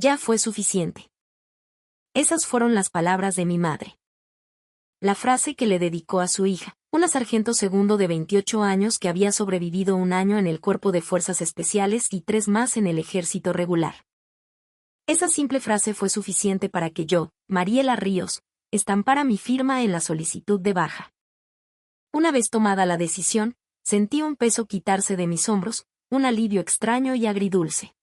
Ya fue suficiente. Esas fueron las palabras de mi madre. La frase que le dedicó a su hija, una sargento segundo de 28 años que había sobrevivido un año en el Cuerpo de Fuerzas Especiales y 3 más en el Ejército Regular. Esa simple frase fue suficiente para que yo, Mariela Ríos, estampara mi firma en la solicitud de baja. Una vez tomada la decisión, sentí un peso quitarse de mis hombros, un alivio extraño y agridulce.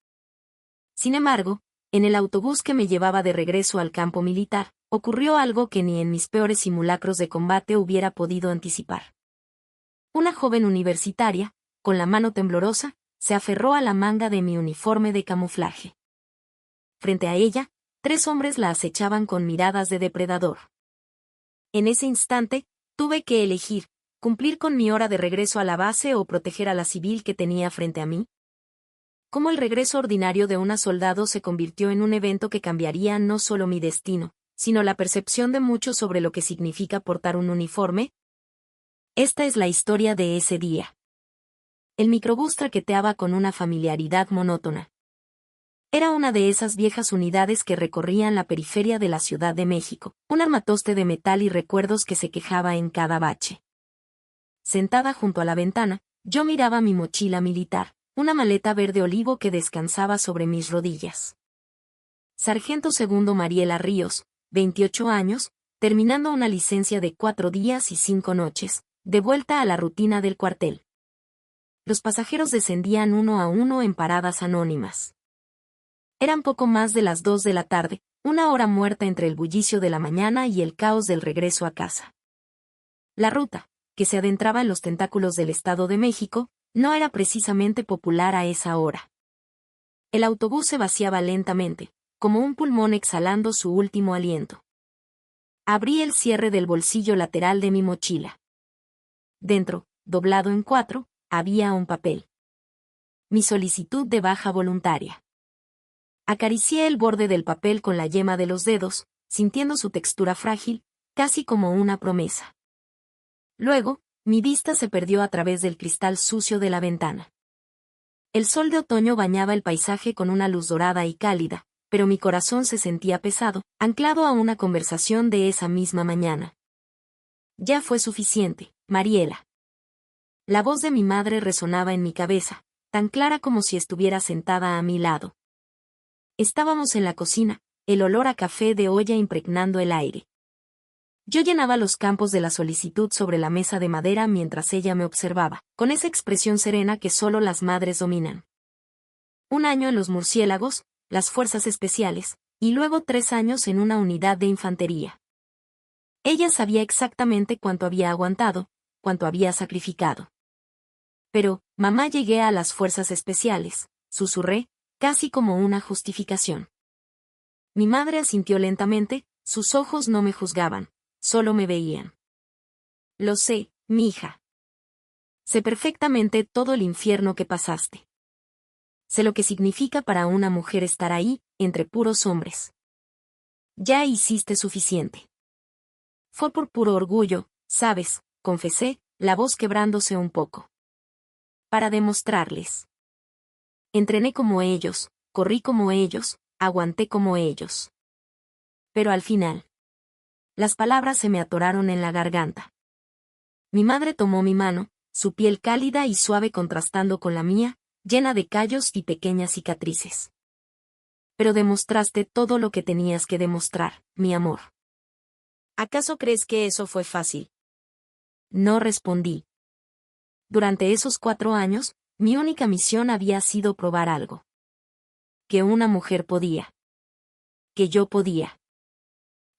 Sin embargo, en el autobús que me llevaba de regreso al campo militar, ocurrió algo que ni en mis peores simulacros de combate hubiera podido anticipar. Una joven universitaria, con la mano temblorosa, se aferró a la manga de mi uniforme de camuflaje. Frente a ella, 3 hombres la acechaban con miradas de depredador. En ese instante, tuve que elegir, cumplir con mi hora de regreso a la base o proteger a la civil que tenía frente a mí. Cómo el regreso ordinario de una soldado se convirtió en un evento que cambiaría no solo mi destino, sino la percepción de muchos sobre lo que significa portar un uniforme. Esta es la historia de ese día. El microbús traqueteaba con una familiaridad monótona. Era una de esas viejas unidades que recorrían la periferia de la Ciudad de México, un armatoste de metal y recuerdos que se quejaba en cada bache. Sentada junto a la ventana, yo miraba mi mochila militar, una maleta verde olivo que descansaba sobre mis rodillas. Sargento segundo Mariela Ríos, 28 años, terminando una licencia de 4 días y 5 noches, de vuelta a la rutina del cuartel. Los pasajeros descendían uno a uno en paradas anónimas. Eran poco más de las 2 de la tarde, una hora muerta entre el bullicio de la mañana y el caos del regreso a casa. La ruta, que se adentraba en los tentáculos del Estado de México, no era precisamente popular a esa hora. El autobús se vaciaba lentamente, como un pulmón exhalando su último aliento. Abrí el cierre del bolsillo lateral de mi mochila. Dentro, doblado en 4, había un papel. Mi solicitud de baja voluntaria. Acaricié el borde del papel con la yema de los dedos, sintiendo su textura frágil, casi como una promesa. Luego, mi vista se perdió a través del cristal sucio de la ventana. El sol de otoño bañaba el paisaje con una luz dorada y cálida, pero mi corazón se sentía pesado, anclado a una conversación de esa misma mañana. Ya fue suficiente, Mariela. La voz de mi madre resonaba en mi cabeza, tan clara como si estuviera sentada a mi lado. Estábamos en la cocina, el olor a café de olla impregnando el aire. Yo llenaba los campos de la solicitud sobre la mesa de madera mientras ella me observaba, con esa expresión serena que solo las madres dominan. 1 año en los murciélagos, las fuerzas especiales, y luego 3 años en una unidad de infantería. Ella sabía exactamente cuánto había aguantado, cuánto había sacrificado. Pero, mamá, llegué a las fuerzas especiales, susurré, casi como una justificación. Mi madre asintió lentamente, sus ojos no me juzgaban, solo me veían. Lo sé, mija. Sé perfectamente todo el infierno que pasaste. Sé lo que significa para una mujer estar ahí, entre puros hombres. Ya hiciste suficiente. Fue por puro orgullo, ¿sabes?, confesé, la voz quebrándose un poco. Para demostrarles. Entrené como ellos, corrí como ellos, aguanté como ellos. Pero al final, las palabras se me atoraron en la garganta. Mi madre tomó mi mano, su piel cálida y suave contrastando con la mía, llena de callos y pequeñas cicatrices. Pero demostraste todo lo que tenías que demostrar, mi amor. ¿Acaso crees que eso fue fácil? No respondí. Durante esos 4 años, mi única misión había sido probar algo. Que una mujer podía. Que yo podía.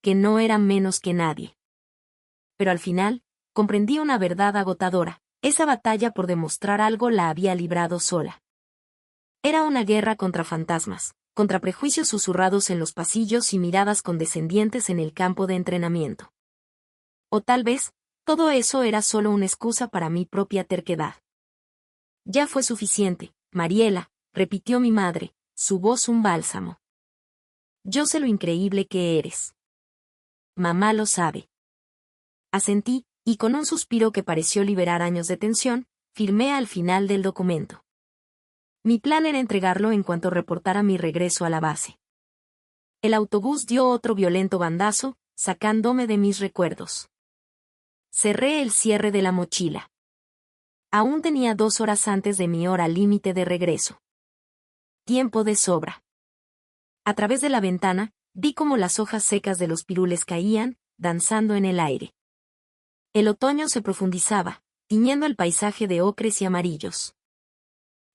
Que no era menos que nadie. Pero al final, comprendí una verdad agotadora, esa batalla por demostrar algo la había librado sola. Era una guerra contra fantasmas, contra prejuicios susurrados en los pasillos y miradas condescendientes en el campo de entrenamiento. O tal vez, todo eso era solo una excusa para mi propia terquedad. Ya fue suficiente, Mariela, repitió mi madre, su voz un bálsamo. Yo sé lo increíble que eres. Mamá lo sabe. Asentí, y con un suspiro que pareció liberar años de tensión, firmé al final del documento. Mi plan era entregarlo en cuanto reportara mi regreso a la base. El autobús dio otro violento bandazo, sacándome de mis recuerdos. Cerré el cierre de la mochila. Aún tenía 2 horas antes de mi hora límite de regreso. Tiempo de sobra. A través de la ventana, vi cómo las hojas secas de los pirules caían, danzando en el aire. El otoño se profundizaba, tiñendo el paisaje de ocres y amarillos.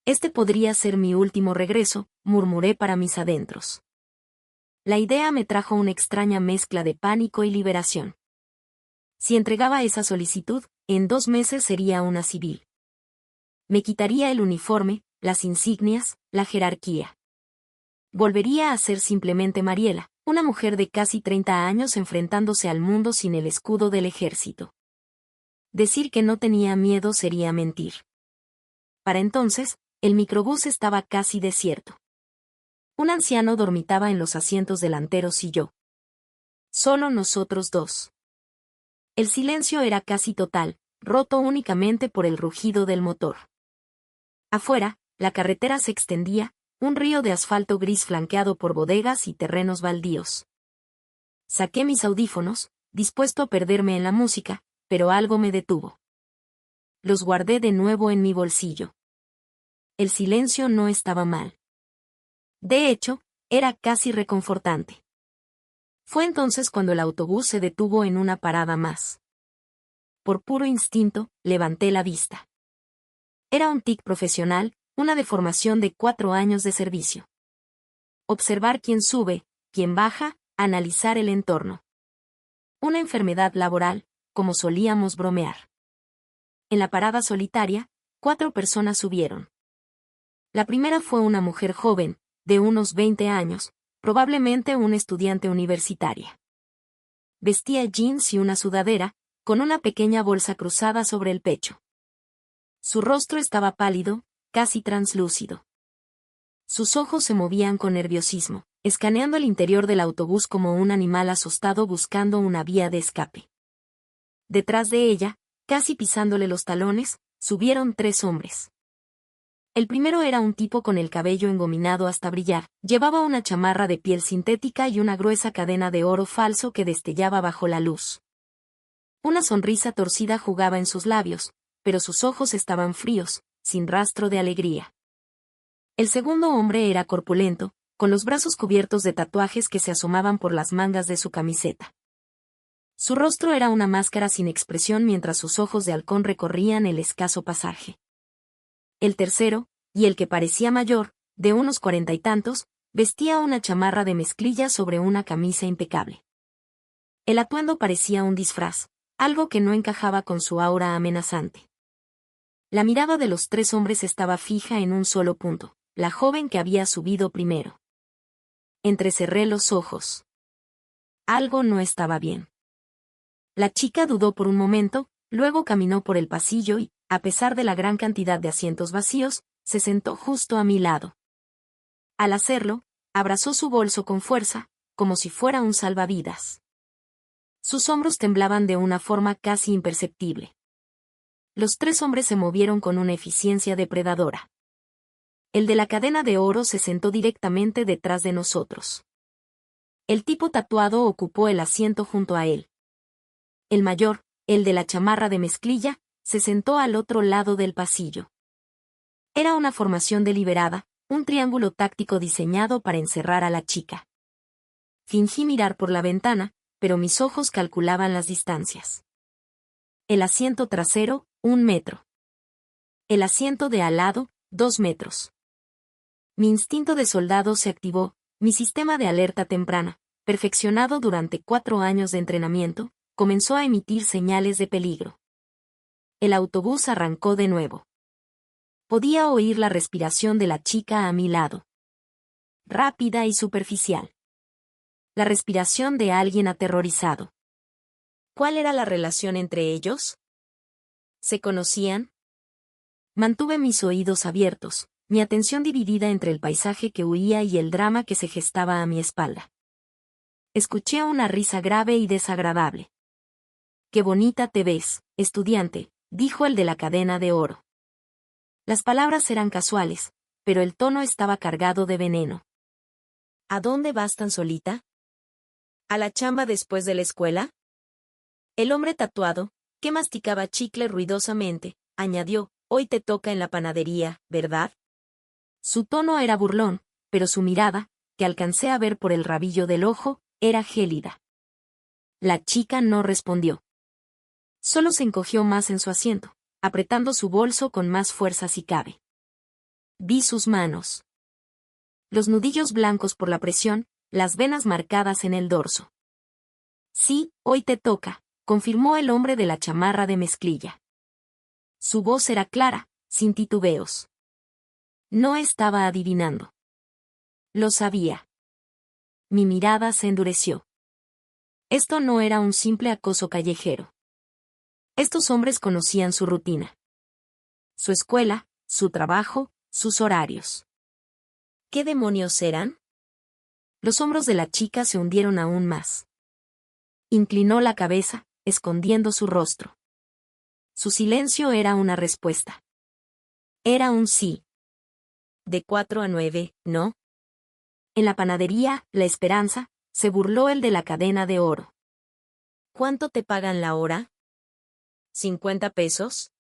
Este podría ser mi último regreso, murmuré para mis adentros. La idea me trajo una extraña mezcla de pánico y liberación. Si entregaba esa solicitud, en 2 meses sería una civil. Me quitaría el uniforme, las insignias, la jerarquía. Volvería a ser simplemente Mariela, una mujer de casi 30 años enfrentándose al mundo sin el escudo del ejército. Decir que no tenía miedo sería mentir. Para entonces, el microbús estaba casi desierto. Un anciano dormitaba en los asientos delanteros y yo. Solo nosotros dos. El silencio era casi total, roto únicamente por el rugido del motor. Afuera, la carretera se extendía, un río de asfalto gris flanqueado por bodegas y terrenos baldíos. Saqué mis audífonos, dispuesto a perderme en la música, pero algo me detuvo. Los guardé de nuevo en mi bolsillo. El silencio no estaba mal. De hecho, era casi reconfortante. Fue entonces cuando el autobús se detuvo en una parada más. Por puro instinto, levanté la vista. Era un tic profesional, una deformación de 4 años de servicio. Observar quién sube, quién baja, analizar el entorno. Una enfermedad laboral, como solíamos bromear. En la parada solitaria, 4 personas subieron. La primera fue una mujer joven, de unos 20 años, probablemente una estudiante universitaria. Vestía jeans y una sudadera, con una pequeña bolsa cruzada sobre el pecho. Su rostro estaba pálido, casi translúcido. Sus ojos se movían con nerviosismo, escaneando el interior del autobús como un animal asustado buscando una vía de escape. Detrás de ella, casi pisándole los talones, subieron 3 hombres. El primero era un tipo con el cabello engominado hasta brillar, llevaba una chamarra de piel sintética y una gruesa cadena de oro falso que destellaba bajo la luz. Una sonrisa torcida jugaba en sus labios, pero sus ojos estaban fríos, sin rastro de alegría. El segundo hombre era corpulento, con los brazos cubiertos de tatuajes que se asomaban por las mangas de su camiseta. Su rostro era una máscara sin expresión mientras sus ojos de halcón recorrían el escaso pasaje. El tercero, y el que parecía mayor, de unos 40 y tantos, vestía una chamarra de mezclilla sobre una camisa impecable. El atuendo parecía un disfraz, algo que no encajaba con su aura amenazante. La mirada de los 3 hombres estaba fija en un solo punto, la joven que había subido primero. Entrecerré los ojos. Algo no estaba bien. La chica dudó por un momento, luego caminó por el pasillo y, a pesar de la gran cantidad de asientos vacíos, se sentó justo a mi lado. Al hacerlo, abrazó su bolso con fuerza, como si fuera un salvavidas. Sus hombros temblaban de una forma casi imperceptible. Los 3 hombres se movieron con una eficiencia depredadora. El de la cadena de oro se sentó directamente detrás de nosotros. El tipo tatuado ocupó el asiento junto a él. El mayor, el de la chamarra de mezclilla, se sentó al otro lado del pasillo. Era una formación deliberada, un triángulo táctico diseñado para encerrar a la chica. Fingí mirar por la ventana, pero mis ojos calculaban las distancias. El asiento trasero, 1 metro. El asiento de al lado, 2 metros. Mi instinto de soldado se activó, mi sistema de alerta temprana, perfeccionado durante 4 años de entrenamiento, comenzó a emitir señales de peligro. El autobús arrancó de nuevo. Podía oír la respiración de la chica a mi lado. Rápida y superficial. La respiración de alguien aterrorizado. ¿Cuál era la relación entre ellos? ¿Se conocían? Mantuve mis oídos abiertos, mi atención dividida entre el paisaje que huía y el drama que se gestaba a mi espalda. Escuché una risa grave y desagradable. «Qué bonita te ves, estudiante», dijo el de la cadena de oro. Las palabras eran casuales, pero el tono estaba cargado de veneno. ¿A dónde vas tan solita? ¿A la chamba después de la escuela? El hombre tatuado, que masticaba chicle ruidosamente, añadió, hoy te toca en la panadería, ¿verdad? Su tono era burlón, pero su mirada, que alcancé a ver por el rabillo del ojo, era gélida. La chica no respondió. Solo se encogió más en su asiento, apretando su bolso con más fuerza si cabe. Vi sus manos. Los nudillos blancos por la presión, las venas marcadas en el dorso. Sí, hoy te toca, confirmó el hombre de la chamarra de mezclilla. Su voz era clara, sin titubeos. No estaba adivinando. Lo sabía. Mi mirada se endureció. Esto no era un simple acoso callejero. Estos hombres conocían su rutina. Su escuela, su trabajo, sus horarios. ¿Qué demonios eran? Los hombros de la chica se hundieron aún más. Inclinó la cabeza, escondiendo su rostro. Su silencio era una respuesta. Era un sí. De 4 a 9, ¿no? En la panadería, La Esperanza, se burló el de la cadena de oro. ¿Cuánto te pagan la hora? ¿50 pesos?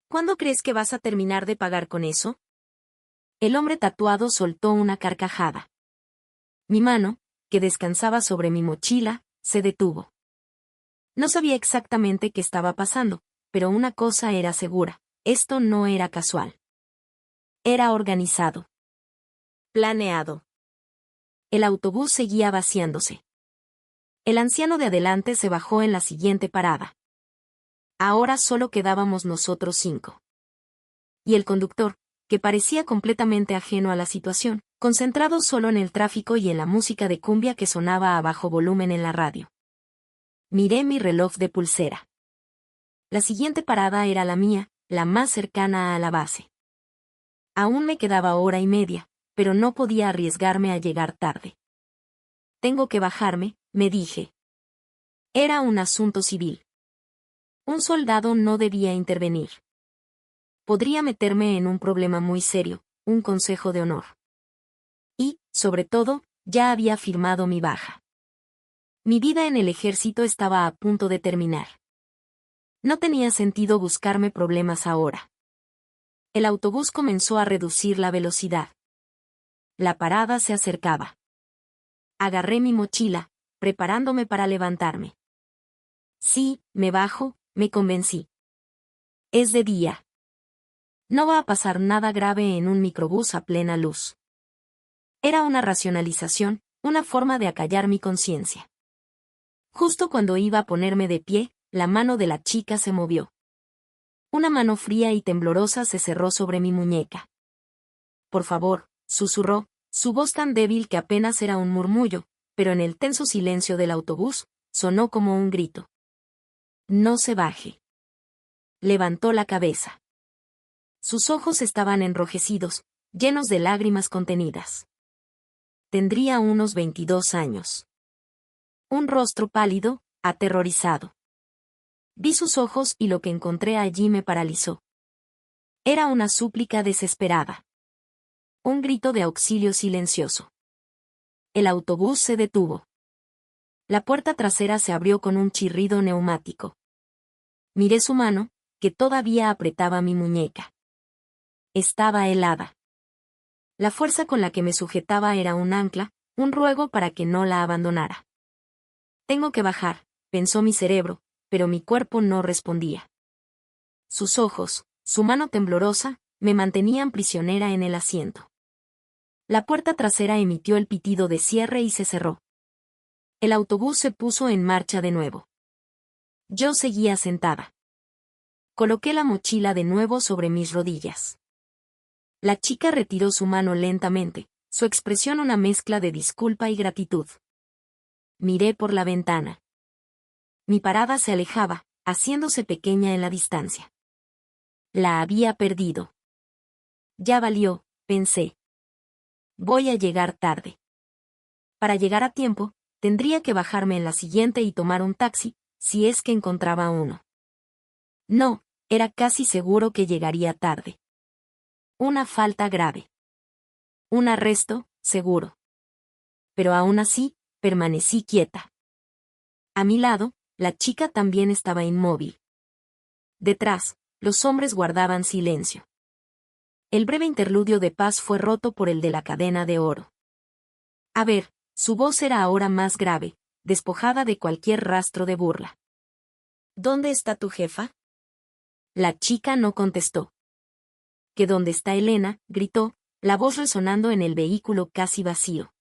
¿Cuándo crees que vas a terminar de pagar con eso? El hombre tatuado soltó una carcajada. Mi mano, que descansaba sobre mi mochila, se detuvo. No sabía exactamente qué estaba pasando, pero una cosa era segura, esto no era casual. Era organizado. Planeado. El autobús seguía vaciándose. El anciano de adelante se bajó en la siguiente parada. Ahora solo quedábamos nosotros 5. Y el conductor, que parecía completamente ajeno a la situación, concentrado solo en el tráfico y en la música de cumbia que sonaba a bajo volumen en la radio. Miré mi reloj de pulsera. La siguiente parada era la mía, la más cercana a la base. Aún me quedaba hora y media, pero no podía arriesgarme a llegar tarde. Tengo que bajarme, me dije. Era un asunto civil. Un soldado no debía intervenir. Podría meterme en un problema muy serio, un consejo de honor. Y, sobre todo, ya había firmado mi baja. Mi vida en el ejército estaba a punto de terminar. No tenía sentido buscarme problemas ahora. El autobús comenzó a reducir la velocidad. La parada se acercaba. Agarré mi mochila, preparándome para levantarme. Sí, me bajo, me convencí. Es de día. No va a pasar nada grave en un microbús a plena luz. Era una racionalización, una forma de acallar mi conciencia. Justo cuando iba a ponerme de pie, la mano de la chica se movió. Una mano fría y temblorosa se cerró sobre mi muñeca. Por favor, susurró, su voz tan débil que apenas era un murmullo, pero en el tenso silencio del autobús, sonó como un grito. No se baje. Levantó la cabeza. Sus ojos estaban enrojecidos, llenos de lágrimas contenidas. Tendría unos 22 años. Un rostro pálido, aterrorizado. Vi sus ojos y lo que encontré allí me paralizó. Era una súplica desesperada. Un grito de auxilio silencioso. El autobús se detuvo. La puerta trasera se abrió con un chirrido neumático. Miré su mano, que todavía apretaba mi muñeca. Estaba helada. La fuerza con la que me sujetaba era un ancla, un ruego para que no la abandonara. Tengo que bajar, pensó mi cerebro, pero mi cuerpo no respondía. Sus ojos, su mano temblorosa, me mantenían prisionera en el asiento. La puerta trasera emitió el pitido de cierre y se cerró. El autobús se puso en marcha de nuevo. Yo seguía sentada. Coloqué la mochila de nuevo sobre mis rodillas. La chica retiró su mano lentamente, su expresión una mezcla de disculpa y gratitud. Miré por la ventana. Mi parada se alejaba, haciéndose pequeña en la distancia. La había perdido. Ya valió, pensé. Voy a llegar tarde. Para llegar a tiempo, tendría que bajarme en la siguiente y tomar un taxi, si es que encontraba uno. No, era casi seguro que llegaría tarde. Una falta grave. Un arresto, seguro. pero aún así, permanecí quieta. A mi lado, la chica también estaba inmóvil. Detrás, los hombres guardaban silencio. El breve interludio de paz fue roto por el de la cadena de oro. A ver, su voz era ahora más grave, despojada de cualquier rastro de burla. ¿Dónde está tu jefa? La chica no contestó. ¿Que dónde está Elena?, gritó, la voz resonando en el vehículo casi vacío.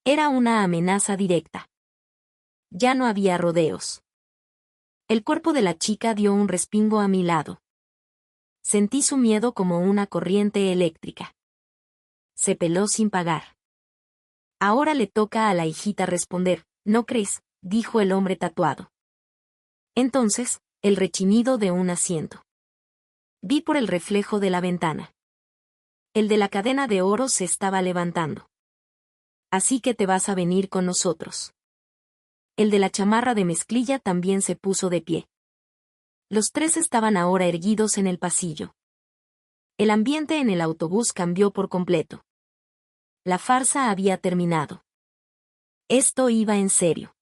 Era una amenaza directa. Ya no había rodeos. El cuerpo de la chica dio un respingo a mi lado. Sentí su miedo como una corriente eléctrica. Se peló sin pagar. Ahora le toca a la hijita responder, ¿no crees?, dijo el hombre tatuado. Entonces, el rechinido de un asiento. Vi por el reflejo de la ventana. El de la cadena de oro se estaba levantando. Así que te vas a venir con nosotros. El de la chamarra de mezclilla también se puso de pie. Los tres estaban ahora erguidos en el pasillo. El ambiente en el autobús cambió por completo. La farsa había terminado. Esto iba en serio.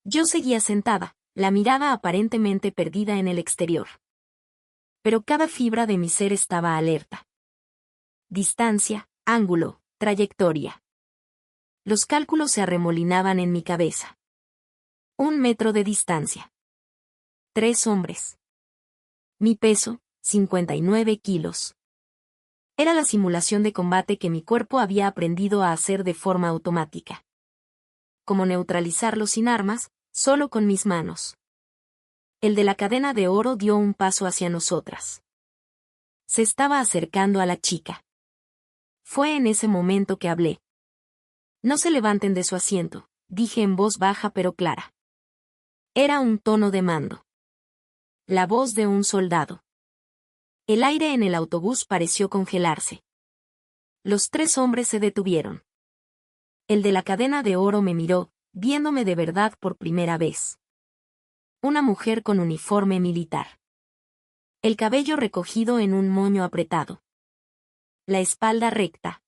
Yo seguía sentada, la mirada aparentemente perdida en el exterior. Pero cada fibra de mi ser estaba alerta. Distancia, ángulo, trayectoria. Los cálculos se arremolinaban en mi cabeza. 1 metro de distancia. 3 hombres. Mi peso, 59 kilos. Era la simulación de combate que mi cuerpo había aprendido a hacer de forma automática. Como neutralizarlo sin armas, solo con mis manos. El de la cadena de oro dio un paso hacia nosotras. Se estaba acercando a la chica. Fue en ese momento que hablé. No se levanten de su asiento, dije en voz baja pero clara. Era un tono de mando. La voz de un soldado. El aire en el autobús pareció congelarse. Los 3 hombres se detuvieron. El de la cadena de oro me miró, viéndome de verdad por primera vez. Una mujer con uniforme militar. El cabello recogido en un moño apretado. La espalda recta.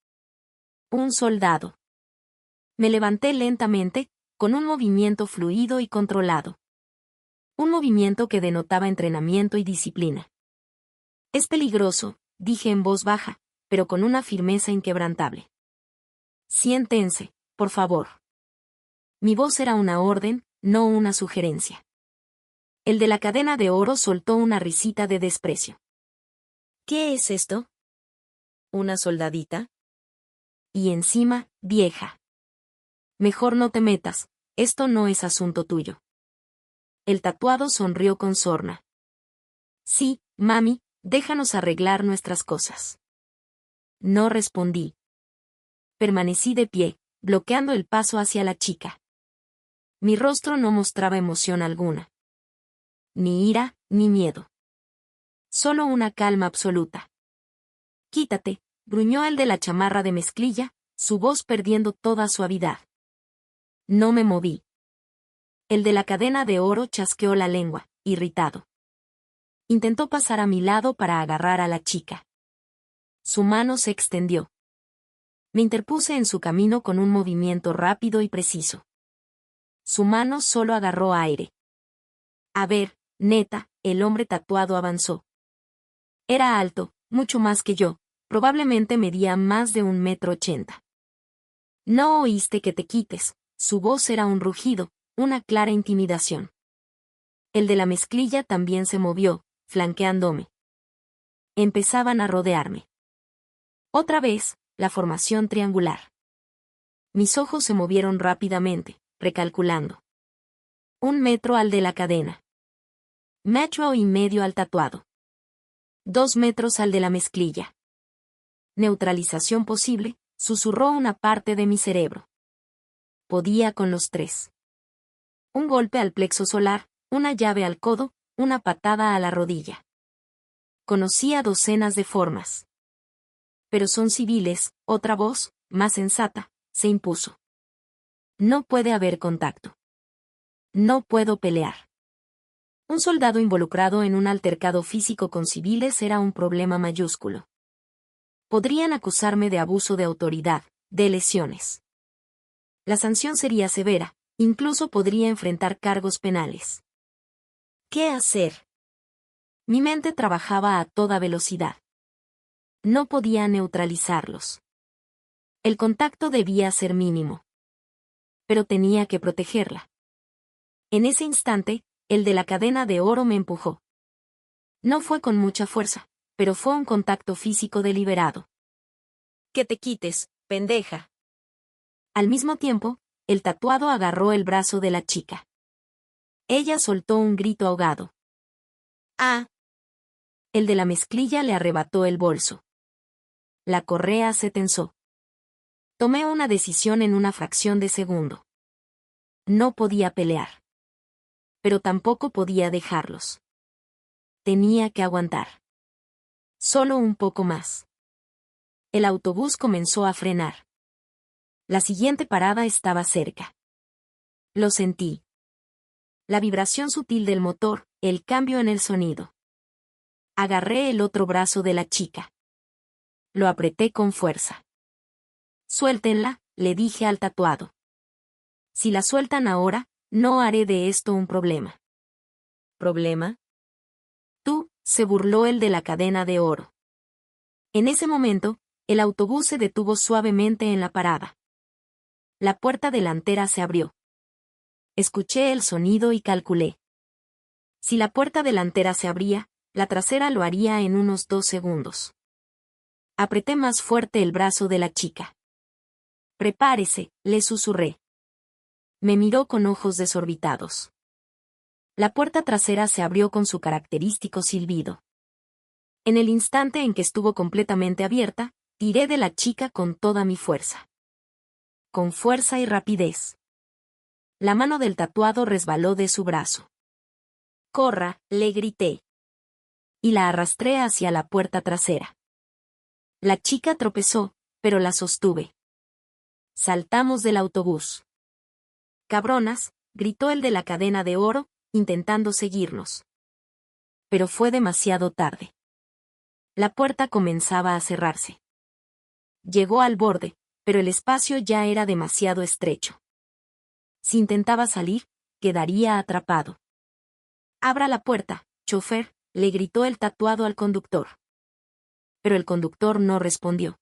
Un soldado. Me levanté lentamente, con un movimiento fluido y controlado. Un movimiento que denotaba entrenamiento y disciplina. Es peligroso, dije en voz baja, pero con una firmeza inquebrantable. Siéntense, por favor. Mi voz era una orden, no una sugerencia. El de la cadena de oro soltó una risita de desprecio. ¿Qué es esto? ¿Una soldadita? Y encima, vieja. Mejor no te metas, esto no es asunto tuyo. El tatuado sonrió con sorna. Sí, mami, déjanos arreglar nuestras cosas. No respondí. Permanecí de pie, bloqueando el paso hacia la chica. Mi rostro no mostraba emoción alguna. Ni ira, ni miedo. Solo una calma absoluta. Quítate, gruñó el de la chamarra de mezclilla, su voz perdiendo toda suavidad. No me moví. El de la cadena de oro chasqueó la lengua, irritado. Intentó pasar a mi lado para agarrar a la chica. Su mano se extendió. Me interpuse en su camino con un movimiento rápido y preciso. Su mano solo agarró aire. A ver, neta, el hombre tatuado avanzó. Era alto, mucho más que yo, probablemente medía más de 1,80 m. No oíste que te quites, su voz era un rugido, una clara intimidación. El de la mezclilla también se movió, flanqueándome. Empezaban a rodearme. Otra vez, la formación triangular. Mis ojos se movieron rápidamente, recalculando. 1 metro al de la cadena. 1,5 m al tatuado. 2 metros al de la mezclilla. Neutralización posible, susurró una parte de mi cerebro. Podía con los 3. Un golpe al plexo solar, una llave al codo, una patada a la rodilla. Conocía docenas de formas. Pero son civiles, otra voz, más sensata, se impuso. No puede haber contacto. No puedo pelear. Un soldado involucrado en un altercado físico con civiles era un problema mayúsculo. Podrían acusarme de abuso de autoridad, de lesiones. La sanción sería severa, incluso podría enfrentar cargos penales. ¿Qué hacer? Mi mente trabajaba a toda velocidad. No podía neutralizarlos. El contacto debía ser mínimo. Pero tenía que protegerla. En ese instante, el de la cadena de oro me empujó. No fue con mucha fuerza, pero fue un contacto físico deliberado. «Que te quites, pendeja». Al mismo tiempo, el tatuado agarró el brazo de la chica. Ella soltó un grito ahogado. «¡Ah!». El de la mezclilla le arrebató el bolso. La correa se tensó. Tomé una decisión en una fracción de segundo. No podía pelear. Pero tampoco podía dejarlos. Tenía que aguantar. Solo un poco más. El autobús comenzó a frenar. La siguiente parada estaba cerca. Lo sentí. La vibración sutil del motor, el cambio en el sonido. Agarré el otro brazo de la chica. Lo apreté con fuerza. «Suéltenla», le dije al tatuado. «Si la sueltan ahora, no haré de esto un problema». «¿Problema?». «Tú», se burló el de la cadena de oro. En ese momento, el autobús se detuvo suavemente en la parada. La puerta delantera se abrió. Escuché el sonido y calculé. Si la puerta delantera se abría, la trasera lo haría en unos 2 segundos. Apreté más fuerte el brazo de la chica. «Prepárese», le susurré. Me miró con ojos desorbitados. La puerta trasera se abrió con su característico silbido. En el instante en que estuvo completamente abierta, tiré de la chica con toda mi fuerza. Con fuerza y rapidez. La mano del tatuado resbaló de su brazo. «Corra», le grité. Y la arrastré hacia la puerta trasera. La chica tropezó, pero la sostuve. Saltamos del autobús. «Cabronas», gritó el de la cadena de oro, intentando seguirnos. Pero fue demasiado tarde. La puerta comenzaba a cerrarse. Llegó al borde, pero el espacio ya era demasiado estrecho. Si intentaba salir, quedaría atrapado. «Abra la puerta, chofer», le gritó el tatuado al conductor. Pero el conductor no respondió.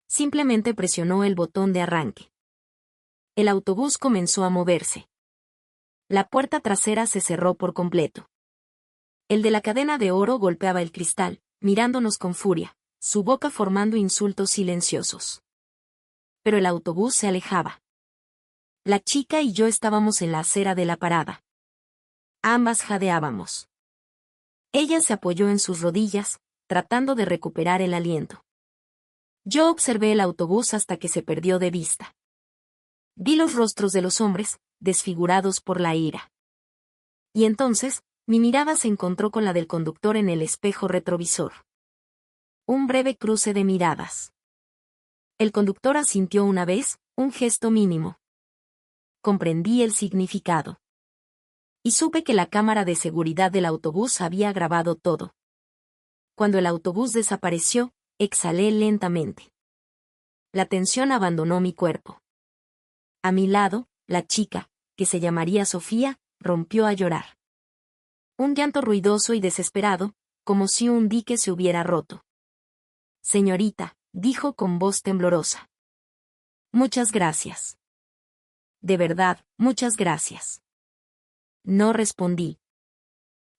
Simplemente presionó el botón de arranque. El autobús comenzó a moverse. La puerta trasera se cerró por completo. El de la cadena de oro golpeaba el cristal, mirándonos con furia, su boca formando insultos silenciosos. Pero el autobús se alejaba. La chica y yo estábamos en la acera de la parada. Ambas jadeábamos. Ella se apoyó en sus rodillas, tratando de recuperar el aliento. Yo observé el autobús hasta que se perdió de vista. Vi los rostros de los hombres, desfigurados por la ira. Y entonces, mi mirada se encontró con la del conductor en el espejo retrovisor. Un breve cruce de miradas. El conductor asintió una vez, un gesto mínimo. Comprendí el significado. Y supe que la cámara de seguridad del autobús había grabado todo. Cuando el autobús desapareció, exhalé lentamente. La tensión abandonó mi cuerpo. A mi lado, la chica, que se llamaría Sofía, rompió a llorar. Un llanto ruidoso y desesperado, como si un dique se hubiera roto. «Señorita», dijo con voz temblorosa. «Muchas gracias. De verdad, muchas gracias». No respondí.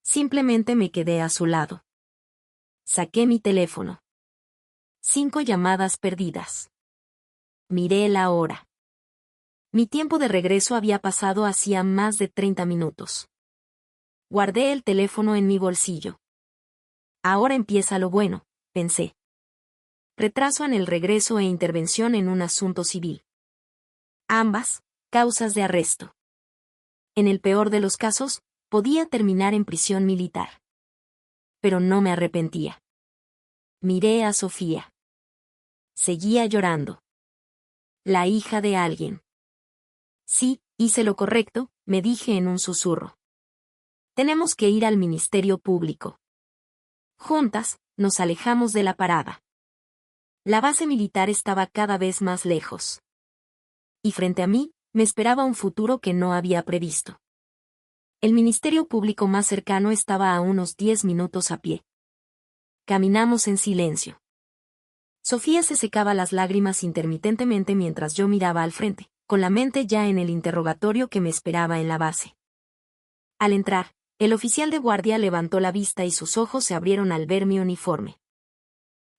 Simplemente me quedé a su lado. Saqué mi teléfono. 5 llamadas perdidas. Miré la hora. Mi tiempo de regreso había pasado hacía más de 30 minutos. Guardé el teléfono en mi bolsillo. Ahora empieza lo bueno, pensé. Retraso en el regreso e intervención en un asunto civil. Ambas, causas de arresto. En el peor de los casos, podía terminar en prisión militar. Pero no me arrepentía. Miré a Sofía. Seguía llorando. La hija de alguien. Sí, hice lo correcto, me dije en un susurro. Tenemos que ir al Ministerio Público. Juntas, nos alejamos de la parada. La base militar estaba cada vez más lejos. Y frente a mí, me esperaba un futuro que no había previsto. El ministerio público más cercano estaba a unos 10 minutos a pie. Caminamos en silencio. Sofía se secaba las lágrimas intermitentemente mientras yo miraba al frente, con la mente ya en el interrogatorio que me esperaba en la base. Al entrar, el oficial de guardia levantó la vista y sus ojos se abrieron al ver mi uniforme.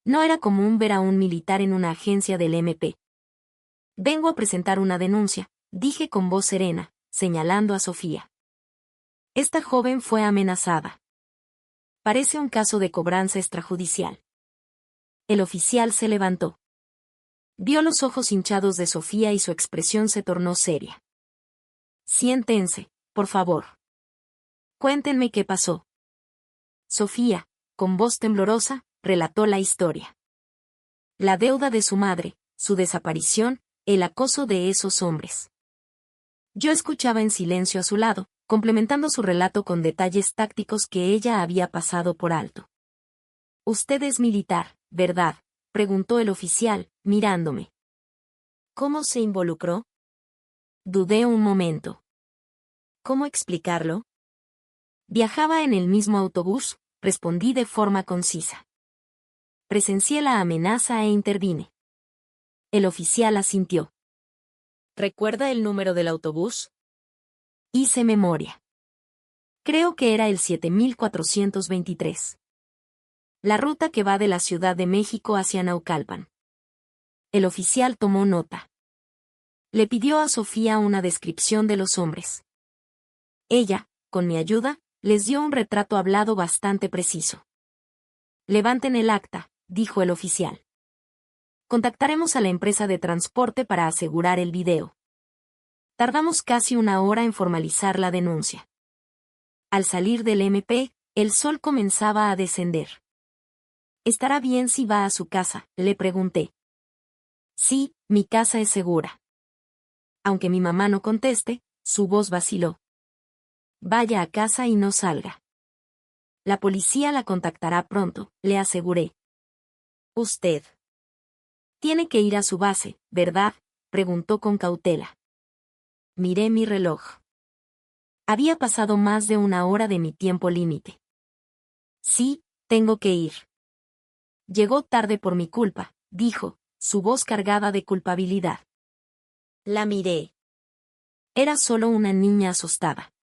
No era común ver a un militar en una agencia del MP. Vengo a presentar una denuncia, dije con voz serena, señalando a Sofía. Esta joven fue amenazada. Parece un caso de cobranza extrajudicial. El oficial se levantó. Vio los ojos hinchados de Sofía y su expresión se tornó seria. Siéntense, por favor. Cuéntenme qué pasó. Sofía, con voz temblorosa, relató la historia. La deuda de su madre, su desaparición, el acoso de esos hombres. Yo escuchaba en silencio a su lado, complementando su relato con detalles tácticos que ella había pasado por alto. «Usted es militar, ¿verdad?», preguntó el oficial, mirándome. «¿Cómo se involucró?». Dudé un momento. «¿Cómo explicarlo?». «Viajaba en el mismo autobús», respondí de forma concisa. «Presencié la amenaza e intervine». El oficial asintió. «¿Recuerda el número del autobús?». Hice memoria. Creo que era el 7423. La ruta que va de la Ciudad de México hacia Naucalpan. El oficial tomó nota. Le pidió a Sofía una descripción de los hombres. Ella, con mi ayuda, les dio un retrato hablado bastante preciso. «Levanten el acta», dijo el oficial. «Contactaremos a la empresa de transporte para asegurar el video». Tardamos casi una hora en formalizar la denuncia. Al salir del MP, el sol comenzaba a descender. «¿Estará bien si va a su casa?», le pregunté. «Sí, mi casa es segura». Aunque mi mamá no conteste, su voz vaciló. «Vaya a casa y no salga. La policía la contactará pronto», le aseguré. «Usted tiene que ir a su base, ¿verdad?», preguntó con cautela. Miré mi reloj. Había pasado más de una hora de mi tiempo límite. «Sí, tengo que ir». «Llegó tarde por mi culpa», dijo, su voz cargada de culpabilidad. La miré. Era solo una niña asustada.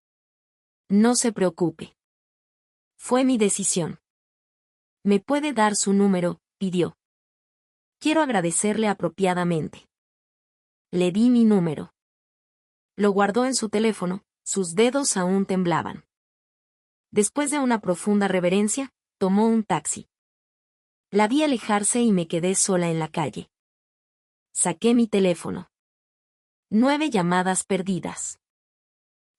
«No se preocupe. Fue mi decisión». «¿Me puede dar su número?», pidió. «Quiero agradecerle apropiadamente». Le di mi número. Lo guardó en su teléfono, sus dedos aún temblaban. Después de una profunda reverencia, tomó un taxi. La vi alejarse y me quedé sola en la calle. Saqué mi teléfono. 9 llamadas perdidas.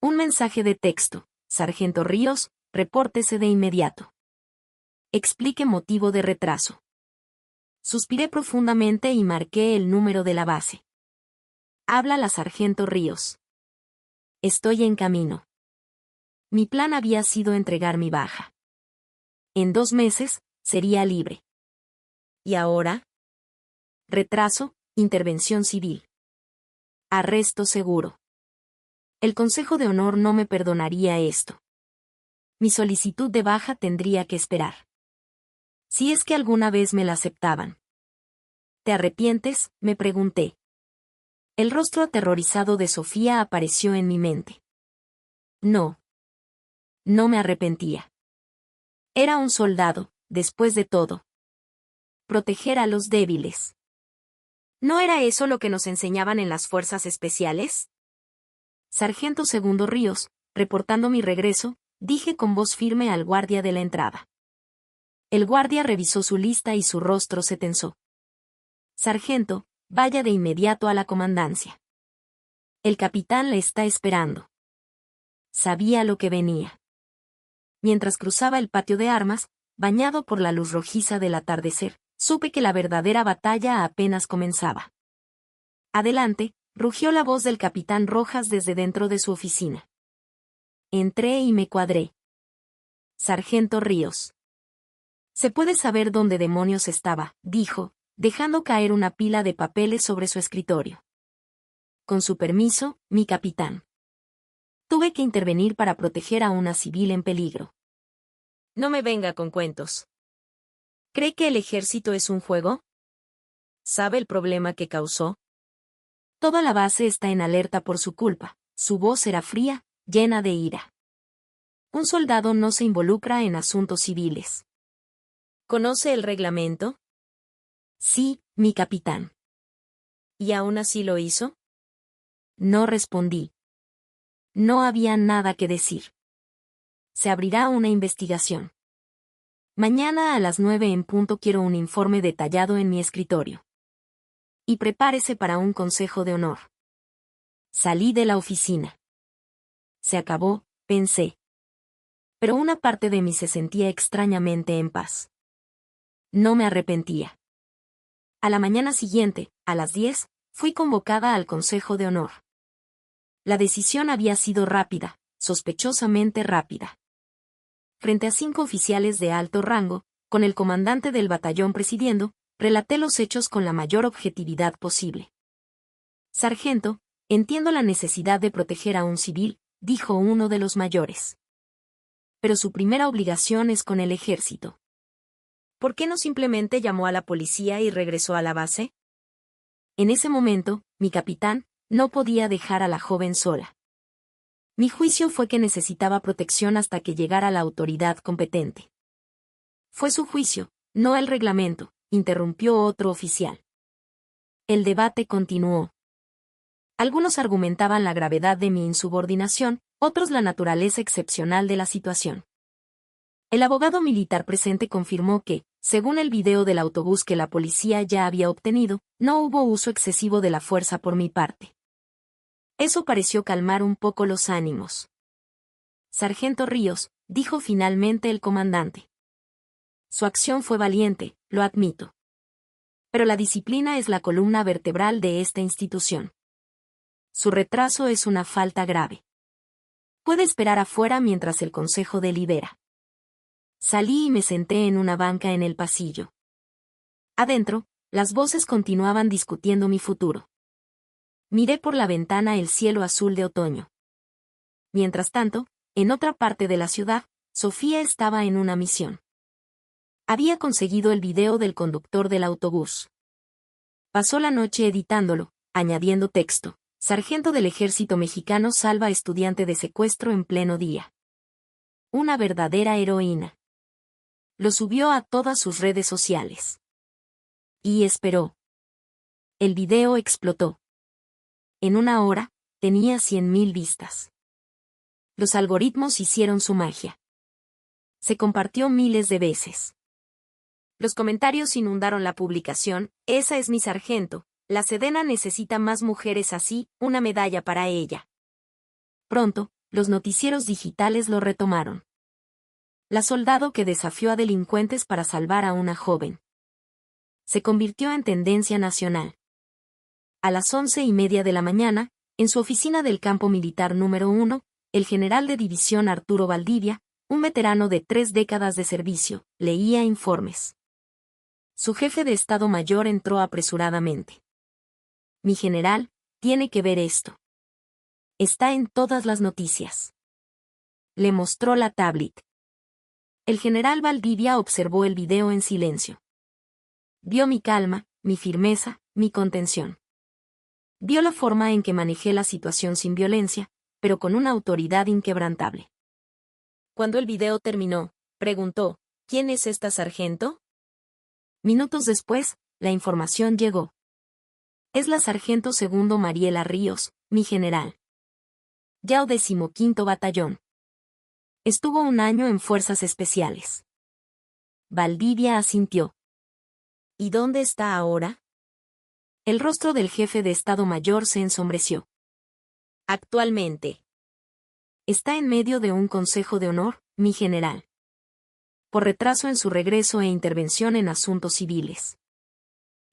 Un mensaje de texto: «Sargento Ríos, repórtese de inmediato. Explique motivo de retraso». Suspiré profundamente y marqué el número de la base. «Habla la Sargento Ríos. Estoy en camino». Mi plan había sido entregar mi baja. En 2 meses, sería libre. ¿Y ahora? Retraso, intervención civil. Arresto seguro. El Consejo de Honor no me perdonaría esto. Mi solicitud de baja tendría que esperar. Si es que alguna vez me la aceptaban. «¿Te arrepientes?», me pregunté. El rostro aterrorizado de Sofía apareció en mi mente. No. No me arrepentía. Era un soldado, después de todo. Proteger a los débiles. ¿No era eso lo que nos enseñaban en las fuerzas especiales? «Sargento Segundo Ríos», reportando mi regreso, dije con voz firme al guardia de la entrada. El guardia revisó su lista y su rostro se tensó. «Sargento, vaya de inmediato a la comandancia. El capitán le está esperando». Sabía lo que venía. Mientras cruzaba el patio de armas, bañado por la luz rojiza del atardecer, supe que la verdadera batalla apenas comenzaba. «Adelante», rugió la voz del capitán Rojas desde dentro de su oficina. Entré y me cuadré. «Sargento Ríos». «¿Se puede saber dónde demonios estaba?», dijo, dejando caer una pila de papeles sobre su escritorio. Con su permiso, mi capitán. Tuve que intervenir para proteger a una civil en peligro. No me venga con cuentos. ¿Cree que el ejército es un juego? ¿Sabe el problema que causó? Toda la base está en alerta por su culpa. Su voz era fría, llena de ira. Un soldado no se involucra en asuntos civiles. ¿Conoce el reglamento? Sí, mi capitán. ¿Y aún así lo hizo? No respondí. No había nada que decir. Se abrirá una investigación. Mañana a las 9 en punto quiero un informe detallado en mi escritorio. Y prepárese para un consejo de honor. Salí de la oficina. Se acabó, pensé. Pero una parte de mí se sentía extrañamente en paz. No me arrepentía. A la mañana siguiente, a las 10, fui convocada al Consejo de Honor. La decisión había sido rápida, sospechosamente rápida. Frente a 5 oficiales de alto rango, con el comandante del batallón presidiendo, relaté los hechos con la mayor objetividad posible. Sargento, entiendo la necesidad de proteger a un civil, dijo uno de los mayores. Pero su primera obligación es con el ejército. ¿Por qué no simplemente llamó a la policía y regresó a la base? En ese momento, mi capitán, no podía dejar a la joven sola. Mi juicio fue que necesitaba protección hasta que llegara la autoridad competente. Fue su juicio, no el reglamento, interrumpió otro oficial. El debate continuó. Algunos argumentaban la gravedad de mi insubordinación, otros la naturaleza excepcional de la situación. El abogado militar presente confirmó que, según el video del autobús que la policía ya había obtenido, no hubo uso excesivo de la fuerza por mi parte. Eso pareció calmar un poco los ánimos. Sargento Ríos, dijo finalmente el comandante. Su acción fue valiente, lo admito. Pero la disciplina es la columna vertebral de esta institución. Su retraso es una falta grave. Puede esperar afuera mientras el consejo delibera. Salí y me senté en una banca en el pasillo. Adentro, las voces continuaban discutiendo mi futuro. Miré por la ventana el cielo azul de otoño. Mientras tanto, en otra parte de la ciudad, Sofía estaba en una misión. Había conseguido el video del conductor del autobús. Pasó la noche editándolo, añadiendo texto. Sargento del Ejército Mexicano salva a estudiante de secuestro en pleno día. Una verdadera heroína. Lo subió a todas sus redes sociales. Y esperó. El video explotó. En una hora, tenía 100.000 vistas. Los algoritmos hicieron su magia. Se compartió miles de veces. Los comentarios inundaron la publicación. Esa es mi sargento. La Sedena necesita más mujeres así, una medalla para ella. Pronto, los noticieros digitales lo retomaron. La soldado que desafió a delincuentes para salvar a una joven. Se convirtió en tendencia nacional. A las 11:30 de la mañana, en su oficina del campo militar número 1, el general de división Arturo Valdivia, un veterano de 3 décadas de servicio, leía informes. Su jefe de Estado Mayor entró apresuradamente. Mi general, tiene que ver esto. Está en todas las noticias. Le mostró la tablet. El general Valdivia observó el video en silencio. Vio mi calma, mi firmeza, mi contención. Vio la forma en que manejé la situación sin violencia, pero con una autoridad inquebrantable. Cuando el video terminó, preguntó, ¿quién es esta sargento? Minutos después, la información llegó. Es la sargento segundo Mariela Ríos, mi general. Yao 15º Batallón. Estuvo un año en Fuerzas Especiales. Valdivia asintió. ¿Y dónde está ahora? El rostro del jefe de Estado Mayor se ensombreció. Actualmente. Está en medio de un consejo de honor, mi general. Por retraso en su regreso e intervención en asuntos civiles.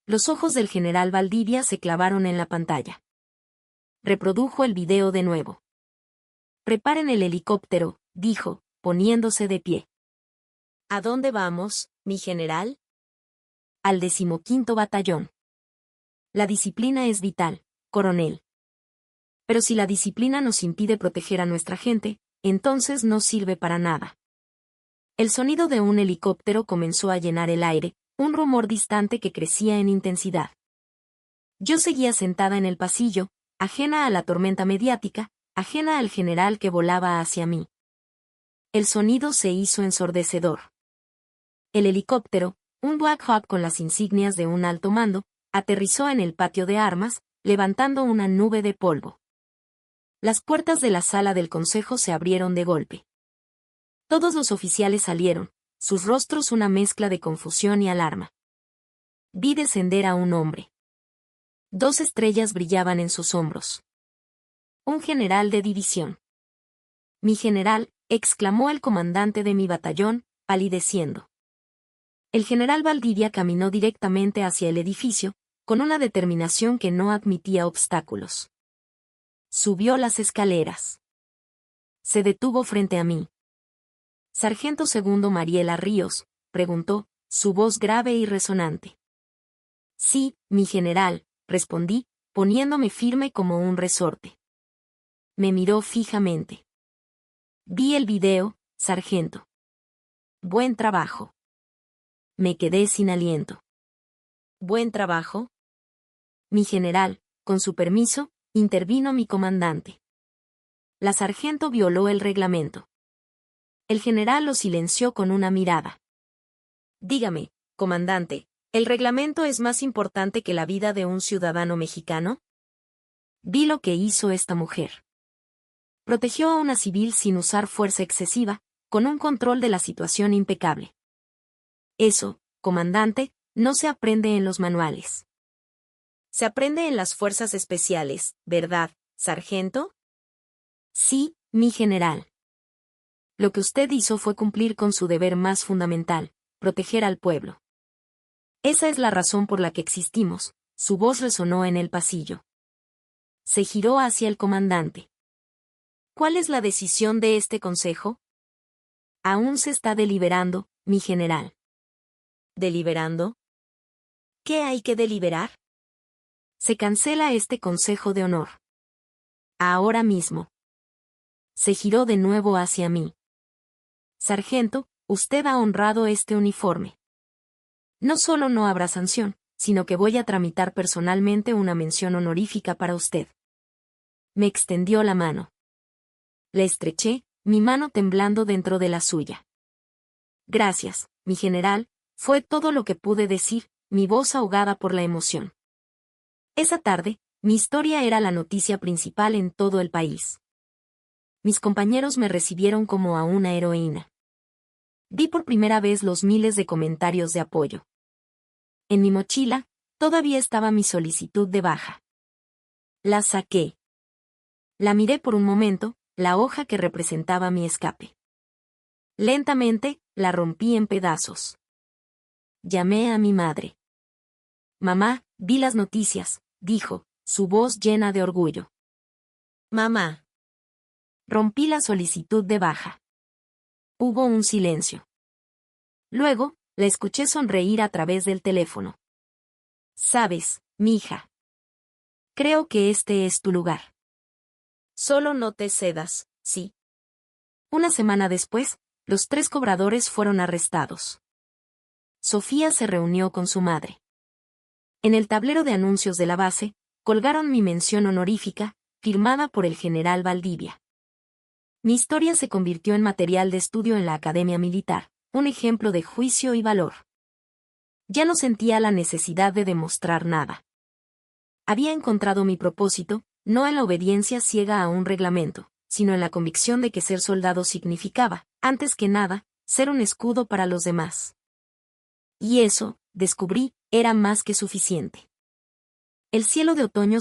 Los ojos del general Valdivia se clavaron en la pantalla. Reprodujo el video de nuevo. Preparen el helicóptero, dijo, poniéndose de pie. ¿A dónde vamos, mi general? Al 15º Batallón. La disciplina es vital, coronel. Pero si la disciplina nos impide proteger a nuestra gente, entonces no sirve para nada. El sonido de un helicóptero comenzó a llenar el aire, un rumor distante que crecía en intensidad. Yo seguía sentada en el pasillo, ajena a la tormenta mediática, ajena al general que volaba hacia mí. El sonido se hizo ensordecedor. El helicóptero, un Black Hawk con las insignias de un alto mando, aterrizó en el patio de armas, levantando una nube de polvo. Las puertas de la sala del consejo se abrieron de golpe. Todos los oficiales salieron, sus rostros una mezcla de confusión y alarma. Vi descender a un hombre. 2 estrellas brillaban en sus hombros. Un general de división. «Mi general», exclamó el comandante de mi batallón, palideciendo. El general Valdivia caminó directamente hacia el edificio, con una determinación que no admitía obstáculos. Subió las escaleras. Se detuvo frente a mí. «Sargento segundo Mariela Ríos», preguntó, su voz grave y resonante. «Sí, mi general», respondí, poniéndome firme como un resorte. Me miró fijamente. «Vi el video, sargento». «Buen trabajo». Me quedé sin aliento. «¿Buen trabajo?» «Mi general, con su permiso», intervino mi comandante. La sargento violó el reglamento. El general lo silenció con una mirada. «Dígame, comandante, ¿el reglamento es más importante que la vida de un ciudadano mexicano?» Vi lo que hizo esta mujer. Protegió a una civil sin usar fuerza excesiva, con un control de la situación impecable. Eso, comandante, no se aprende en los manuales. Se aprende en las fuerzas especiales, ¿verdad, sargento? Sí, mi general. Lo que usted hizo fue cumplir con su deber más fundamental, proteger al pueblo. Esa es la razón por la que existimos. Su voz resonó en el pasillo. Se giró hacia el comandante. ¿Cuál es la decisión de este consejo? Aún se está deliberando, mi general. ¿Deliberando? ¿Qué hay que deliberar? Se cancela este consejo de honor. Ahora mismo. Se giró de nuevo hacia mí. Sargento, usted ha honrado este uniforme. No solo no habrá sanción, sino que voy a tramitar personalmente una mención honorífica para usted. Me extendió la mano. Le estreché, mi mano temblando dentro de la suya. Gracias, mi general, fue todo lo que pude decir, mi voz ahogada por la emoción. Esa tarde, mi historia era la noticia principal en todo el país. Mis compañeros me recibieron como a una heroína. Vi por primera vez los miles de comentarios de apoyo. En mi mochila, todavía estaba mi solicitud de baja. La saqué. La miré por un momento, la hoja que representaba mi escape. Lentamente, la rompí en pedazos. Llamé a mi madre. «Mamá, vi las noticias», dijo, su voz llena de orgullo. «Mamá». Rompí la solicitud de baja. Hubo un silencio. Luego, la escuché sonreír a través del teléfono. «Sabes, mija. Creo que este es tu lugar. Solo no te cedas, ¿sí?» Una semana después, los 3 cobradores fueron arrestados. Sofía se reunió con su madre. En el tablero de anuncios de la base, colgaron mi mención honorífica, firmada por el general Valdivia. Mi historia se convirtió en material de estudio en la Academia Militar, un ejemplo de juicio y valor. Ya no sentía la necesidad de demostrar nada. Había encontrado mi propósito, no en la obediencia ciega a un reglamento, sino en la convicción de que ser soldado significaba, antes que nada, ser un escudo para los demás. Y eso, descubrí, era más que suficiente. El cielo de otoño